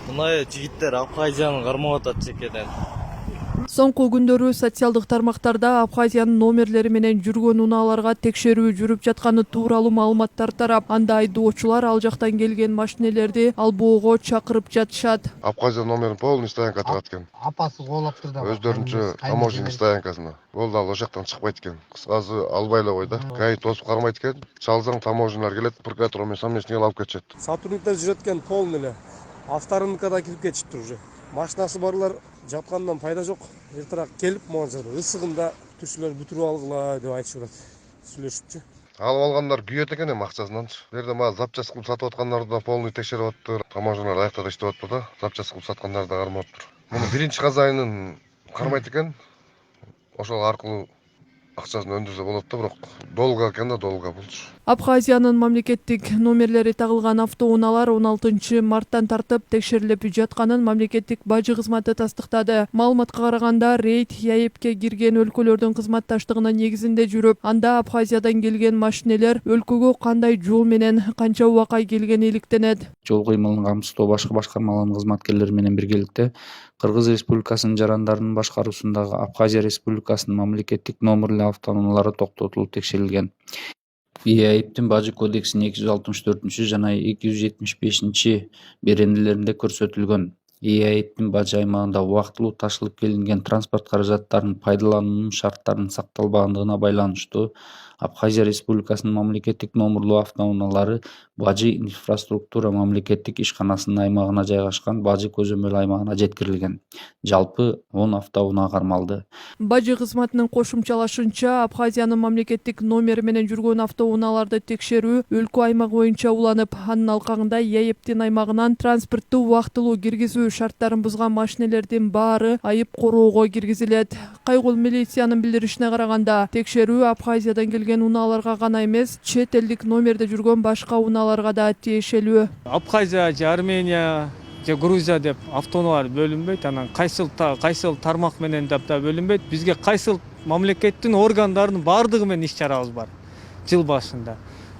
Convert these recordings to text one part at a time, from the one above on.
Мына жигиттер Абхазияны кармап атат чекеден. Соңку күндөрү социалдык тармактарда Абхазиянын номерлери менен жүргөн унааларга текшерүү жүрүп жатканы тууралуу маалыматтар тарап, анда айдоочулар ал жактан келген машинелерди албоого чакырып жатышат. Абхазия номерин полный стоянкада экен. Апасы коолаптыр да. Өздөрүнчө таможенный стоянкасына. Ол да ал жактан чыкпайт экен. Кыскасы албай эле койду. Гаи тосуп кармайт экен. Чалсаң таможенналар келет, прокуратура менен совместно алып кетишет. Сотрудниктер жүрөт экен полный эле. Авторыныкына да кирип кетишиптир уже. Машинасы барлар жаткандан пайда жок. Эртераак келип могу жерде ысыгында түшүлөр бүтүрүп алгыла деп айтышып атат. Сүйлөшүпчү. Алып алгандар күйөт экен эми акчасынан. Бу жерде мага запчасть кылып сатып аткандарды да полный текшерип атыптыр. Таможенналар аякта да иштеп атпы да. Запчасть кылып саткандарды да кармап атыптыр. Муну биринчи казайынын кармайт экен. Ошол аркылуу акчасын өндүрсө болот да, бирок долго экен да, долго болчу. Абхазиянын мамлекеттик номерлери тагылган автоунаалар 16 марттан тартып текшерилип жатканын мамлекеттик бажы кызматы тастыктады. Маалыматка караганда, рейд ЯЭПке кирген өлкөлөрдүн кызматташтыгынын негизинде жүрүп, анда Абхазиядан келген машинелер өлкөгө кандай жол менен канча убакай келгени иликтенет. Жол кыймылын камсыздоо башкы башкармаларынын кызматкерлери менен биргеликте Кыргыз Республикасынын жарандарынын башкаруусундагы Абхазия Республикасынын мамлекеттик номерлүү автоунаалары токтотулуп текшерилген. ЯЭПтин бажы кодексинин 264 жана 275 беренелеринде көрсөтүлгөн. ЯЭПтин бажы аймагында убактылуу ташылып келинген транспорт каражаттарынын пайдалануунун шарттарынын сакталбагандыгына байланыштуу Абхазия Республикасынын мамлекеттик номерлуу автоунаалары бажы инфраструктура мамлекеттик ишканасынын аймагына жайгашкан бажы көзөмөл аймагына жеткирилген. Жалпы 10 автоунаа кармалды. Бажы кызматынын кошумчалашынча, Абхазиянын мамлекеттик номери менен жүргөн автоунааларды текшерүү өлкө аймагы боюнча уланып, анын алкагында ЯЭПтин аймагынан транспортту убактылуу киргизүү шарттарын бузган машинелердин баары айып короого киргизилет. Кайгул милициянын билдиришине караганда, текшерүү Абхазиядан келген унааларга гана эмес, чет элдик номерде жүргөн башка унааларга да тиешелүү. Абхазия же Армения же Грузия деп автоунаалар бөлүнбөйт. Анан кайсыл тармак менен деп да бөлүнбөйт. Бизге кайсыл мамлекеттин органдарынын баардыгы менен иш-чарабыз бар жыл башында.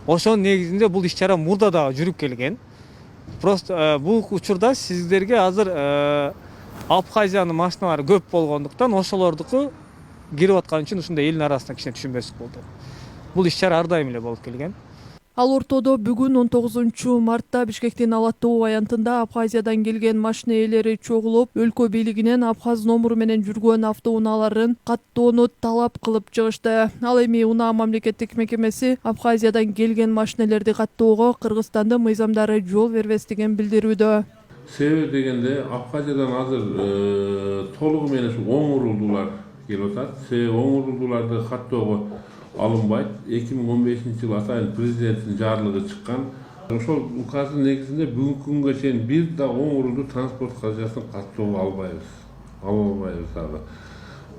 Ошонун негизинде бул иш-чара мурда да жүрүп келген. Просто бул учурда сиздерге азыр Абхазиянын машиналары көп болгондуктан ошолордуку кирип аткан үчүн ушундай элдин арасында кичине түшүнбөстүк болду. Бул иш-чара ар дайым эле болуп келген. Ал ортодо бүгүн 19 мартта Бишкектин Алаттуу аянтында Абхазиядан келген машина ээлери чогулуп, өлкө бийлигинен Абхаз номуру менен жүргөн автоунааларын каттоону талап кылып чыгышты. Ал эми унаа мамлекеттик мекемеси Абхазиядан келген машинелерди каттоого Кыргызстандын мыйзамдары жол бербестигин билдирүүдө. Себеби дегенде Абхазиядан азыр толугу менен оң урулдуулар келип атат. Себеби оң урулдууларды каттоого алынбайт. 2015 жыл атайын президенттин жарлыгы чыккан. Ошол указдын негизинде бүгүнкү күнгө чейин бир да оң урулду транспорт каражатын каттоого албайбыз. Ала албайбыз дагы.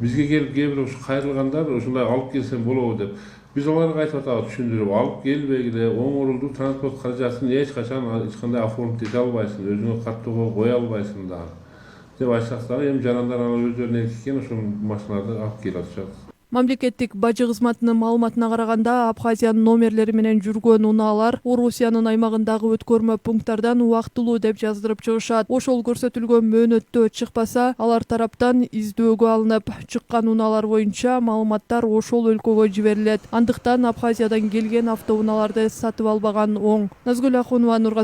Бизге келип кээ бир ушу кайрылгандар ушундай алып келсем болобу деп биз аларга айтып атабыз, түшүндүрүп алып келбегиле, оң урулду транспорт каражатын эч кандай оформить эте албайсың, өзүңө каттоого кое албайсың дагы деп айтсак дагы эми жарандар алар өздөрүнө эркинген ошол машиналарды алып келип атышат. Мамлекеттик бажы кызматынын маалыматына караганда, Абхазиянын номерлери менен жүргөн унаалар Орусиянын аймагындагы өткөрмө пункттардан убактылуу деп жаздырып чыгышат. Ошол көрсөтүлгөн мөөнөттө чыкпаса, алар тараптан издөөгө алынып, чыккан унаалар боюнча маалыматтар ошол өлкөгө жиберилет. Андыктан Абхазиядан келген автоунааларды сатып албаган оң. Назгүл Ахунова, Нургазы